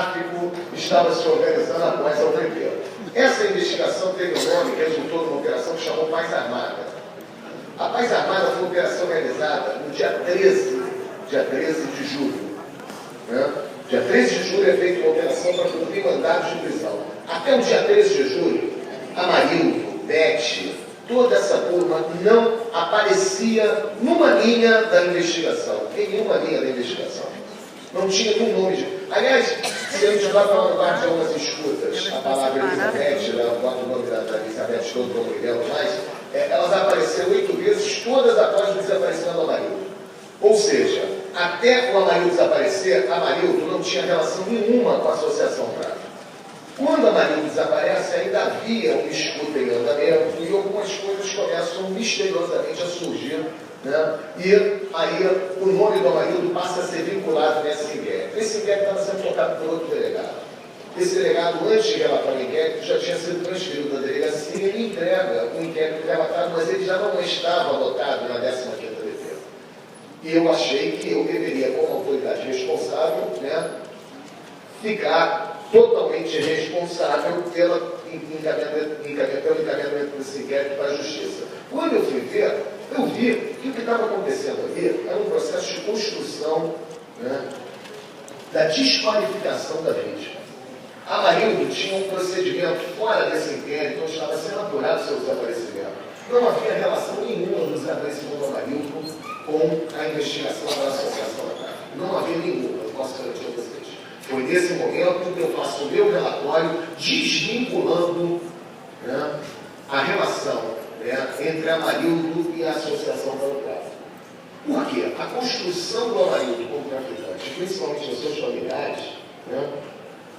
tráfico estava se organizando após a UPP. Essa investigação teve um nome que resultou numa operação que chamou Paz Armada. A Paz Armada foi uma operação realizada no dia 13 de julho. Né? Dia 13 de julho é feita uma operação para cumprir mandados de prisão. Até o dia 13 de julho, Amarildo, Bete, toda essa turma não aparecia numa linha da investigação. Em nenhuma linha da investigação. Não tinha nenhum nome de... Aliás, se a gente vai para uma parte de algumas escutas, a palavra Elizabeth, ela bota o nome da Elizabeth todo, como me lembro mais, elas apareceram 8 vezes, todas após o desaparecimento do Amarildo. Ou seja, até o Amarildo desaparecer, Amarildo não tinha relação nenhuma com a associação tráfico. Quando Amarildo desaparece, ainda havia uma escuta em andamento e algumas coisas começam misteriosamente a surgir. Né? E aí o nome do Amarildo passa a ser vinculado nessa inquérito. Esse inquérito estava sendo tocado por outro delegado. Esse delegado, antes de relatar o inquérito, já tinha sido transferido da delegacia e ele entrega o inquérito relatado, mas ele já não estava anotado na 15ª defesa. E eu achei que eu deveria, como autoridade responsável, né, ficar totalmente responsável pelo encaminhamento desse inquérito para a Justiça. Quando eu fui ver, eu vi que o que estava acontecendo ali era um processo de construção, né, da desqualificação da vítima. Amarildo tinha um procedimento fora desse inquérito, onde estava sendo apurado seu desaparecimento. Não havia relação nenhuma do desaparecimento do Amarildo com a investigação da associação da tráfico. Não havia nenhuma, eu posso garantir a vocês. Foi nesse momento que eu faço o meu relatório desvinculando, né, a relação, né, entre Amarildo e a associação pelo tráfico. Por quê? A construção do Amarildo como traficante, principalmente dos seus familiares, né,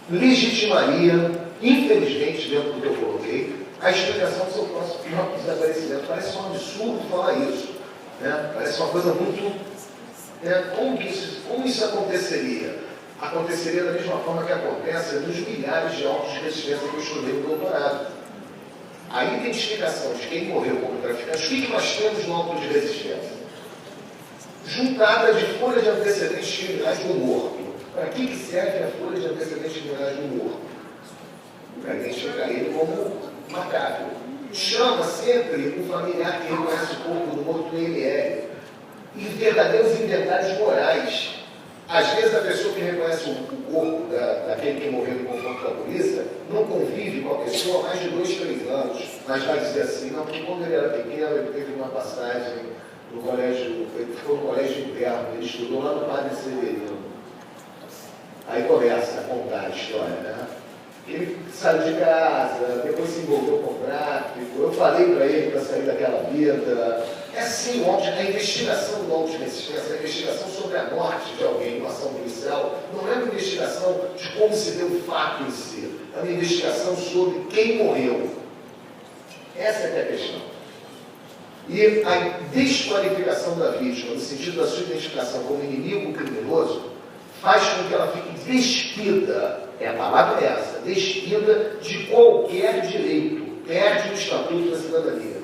legitimaria, infelizmente, dentro do que eu coloquei, a explicação do seu próprio desaparecimento. Parece um absurdo falar isso. Né? Parece uma coisa muito... Né? Como isso aconteceria? Aconteceria da mesma forma que acontece nos milhares de autos de resistência que eu estudei no doutorado. A identificação de quem morreu como traficante, o que nós temos no auto de resistência? Juntada de folha de antecedentes criminais do morto. Para que serve a folha de antecedentes criminais do morto? Para identificar ele como macabro. Chama sempre o familiar que reconhece o corpo do morto no IML. E verdadeiros inventários morais. Às vezes a pessoa que reconhece o corpo daquele que morreu em confronto com a polícia não convive com a pessoa há mais de 2, 3 anos. Mas vai dizer assim, não, porque quando ele era pequeno, ele teve uma passagem no colégio, ele ficou no colégio interno, ele estudou lá no Padre Severino. Aí começa a contar a história, né? Ele saiu de casa, depois se envolveu com o tráfico, eu falei para ele para sair daquela vida. É assim, a investigação do auto de resistência, a investigação sobre a morte de alguém, uma ação policial, não é uma investigação de como se deu o fato em si, é uma investigação sobre quem morreu. Essa é a questão. E a desqualificação da vítima, no sentido da sua identificação como inimigo criminoso, faz com que ela fique despida, a palavra é essa, despida de qualquer direito, perde o estatuto da cidadania,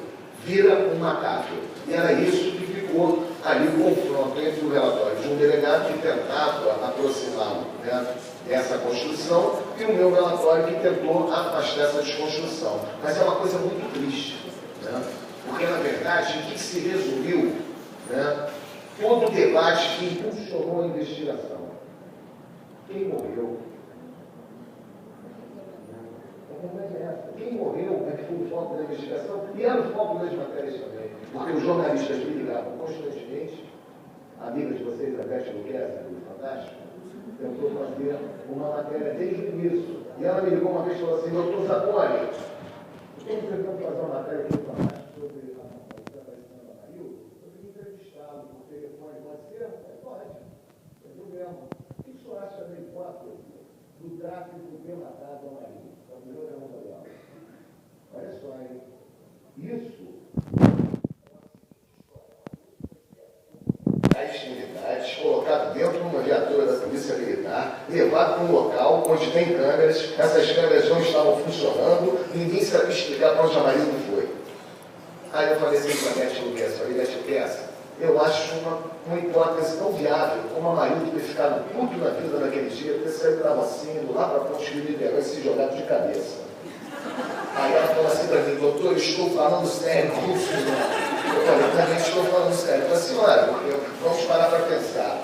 vira um macabro. E era isso que ficou ali o confronto entre o relatório de um delegado que tentava aproximá-lo, né, dessa construção e o meu relatório que tentou afastar essa desconstrução. Mas é uma coisa muito triste, né, porque, na verdade, em que se resumiu, né, todo o debate que impulsionou a investigação. Quem morreu? A verdade é essa. Quem morreu é que foi o foco da investigação e era o foco das matérias também. Porque os jornalistas me ligavam constantemente, amiga de vocês, a Beth Luquezzi, do Fantástico, tentou fazer uma matéria desde o início. E ela me ligou uma vez e falou assim, doutor Zacconi, eu estou tentando fazer uma matéria aqui no Fantástico sobre o desaparecimento do Amarildo, eu tenho que entrevistá-lo por telefone, pode ser? Pode, não tem problema. O que o senhor acha da hipótese do tráfico ter matado o Amarildo? É a primeira pergunta dela. Olha só, hein? Isso as unidades, colocado dentro de uma viatura da Polícia Militar, levado para um local onde tem câmeras, essas câmeras não estavam funcionando, ninguém sabia explicar para onde o Amarildo foi. Aí eu falei assim para a Beth Luquezzi, falei, Beth Luquezzi, eu acho uma hipótese tão viável como a Marildo ter ficado puto na vida naquele dia, ter saído da Rocinha, do lá para Ponte de Niterói e se jogado de cabeça. Aí ela falou assim para mim: doutor, eu estou falando sério, curso, eu falei: também estou falando sério. Eu falei: senhora, vamos parar para pensar.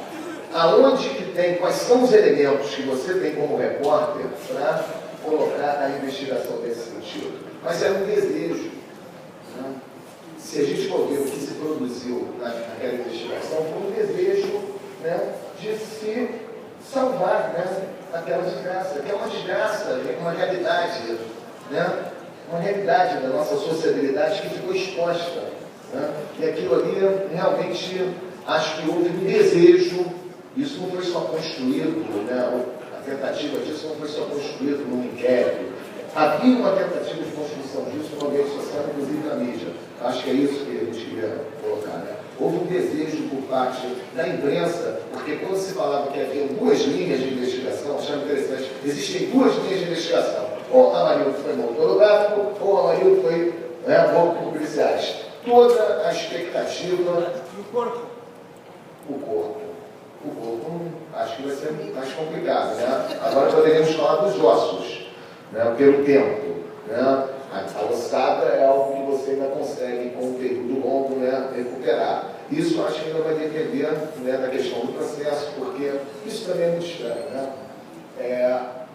Aonde que tem, quais são os elementos que você tem como repórter para colocar a investigação nesse sentido? Mas era um desejo. Né? Se a gente for ver o que se produziu naquela investigação, foi um desejo, né, de se salvar, né, aquela desgraça, que é uma desgraça, é uma realidade, né, uma realidade da nossa sociabilidade que ficou exposta. Né, e aquilo ali, realmente, acho que houve um desejo, isso não foi só construído, né, a tentativa disso não foi só construído num inquérito. Havia uma tentativa de construção disso no ambiente social, inclusive na mídia. Acho que é isso que a gente queria colocar. Né? Houve um desejo por parte da imprensa, porque quando se falava que havia duas linhas de investigação, achava interessante, existem duas linhas de investigação. Ou a Marildo foi motorográfico, ou a Marildo foi morto por policiais. Toda a expectativa... E o corpo? O corpo. O corpo, acho que vai ser mais complicado. Né? Agora poderíamos falar dos ossos. Né, pelo tempo. Né? A ossada é algo que você ainda consegue, com um período longo, né, recuperar. Isso eu acho que ainda vai depender, né, da questão do processo, porque isso também é muito estranho. Né?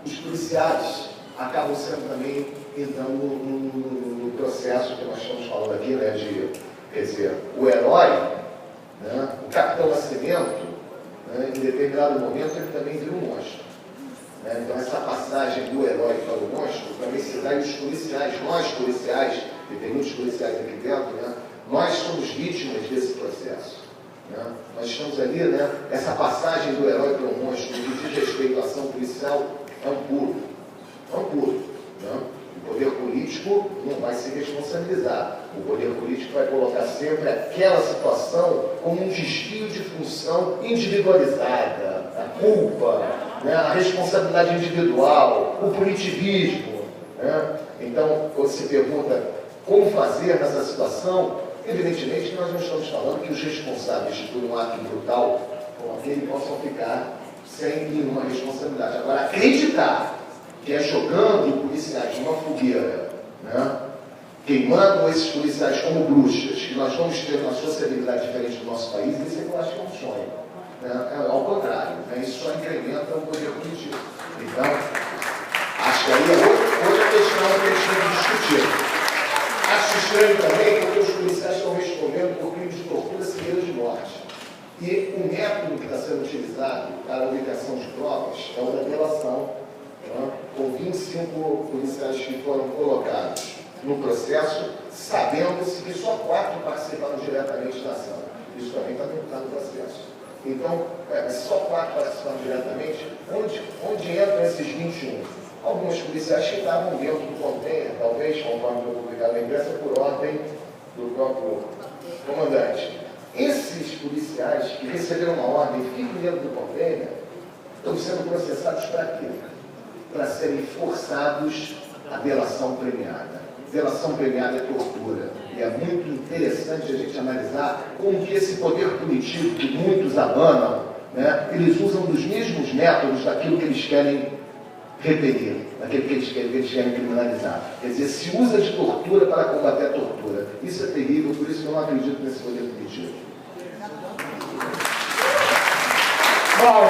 Os policiais acabam sendo também entrando no processo que nós estamos falando aqui, né, quer dizer, o herói, né, o Capitão Nascimento, né, em determinado momento ele também vira um monstro. Então essa passagem do herói para o monstro também se dá e os policiais, nós policiais, e tem muitos policiais aqui dentro, né, nós somos vítimas desse processo. Né? Nós estamos ali, né, essa passagem do herói para o monstro, no que diz respeito à ação policial, é um pulo. É um pulo. Né? O poder político não vai se responsabilizar. O poder político vai colocar sempre aquela situação como um desvio de função individualizada, a culpa, né, a responsabilidade individual, o punitivismo. Né? Então, quando se pergunta como fazer nessa situação, evidentemente nós não estamos falando que os responsáveis por um ato brutal como aquele possam ficar sem nenhuma responsabilidade. Agora, acreditar que é jogando policiais numa fogueira, né, queimando esses policiais como bruxas, que nós vamos ter uma sociabilidade diferente do nosso país, isso é que eu acho que é um sonho. Né? Ao contrário, né? Isso só incrementa o poder político. Então, acho que aí é outra questão que a gente tem que discutir. Acho estranho também porque os policiais estão respondendo por crimes de tortura, seguidas de morte. E o método que está sendo utilizado para a ubicação de provas é o da delação, né? Com 25 policiais que foram colocados no processo, sabendo-se que só 4 participaram diretamente da ação. Isso também está no processo. Então, só 4 participaram diretamente, onde entram esses 21? Alguns policiais que estavam dentro do container, talvez, conforme foi publicado na imprensa, por ordem do próprio comandante. Esses policiais que receberam uma ordem e ficam dentro do container, estão sendo processados para quê? Para serem forçados à delação premiada. Delação premiada é tortura. E é muito interessante a gente analisar como que esse poder punitivo que muitos abanam, né, eles usam dos mesmos métodos daquilo que eles querem repelir, daquilo que eles querem criminalizar. Quer dizer, se usa de tortura para combater a tortura. Isso é terrível, por isso que eu não acredito nesse poder punitivo. Bom,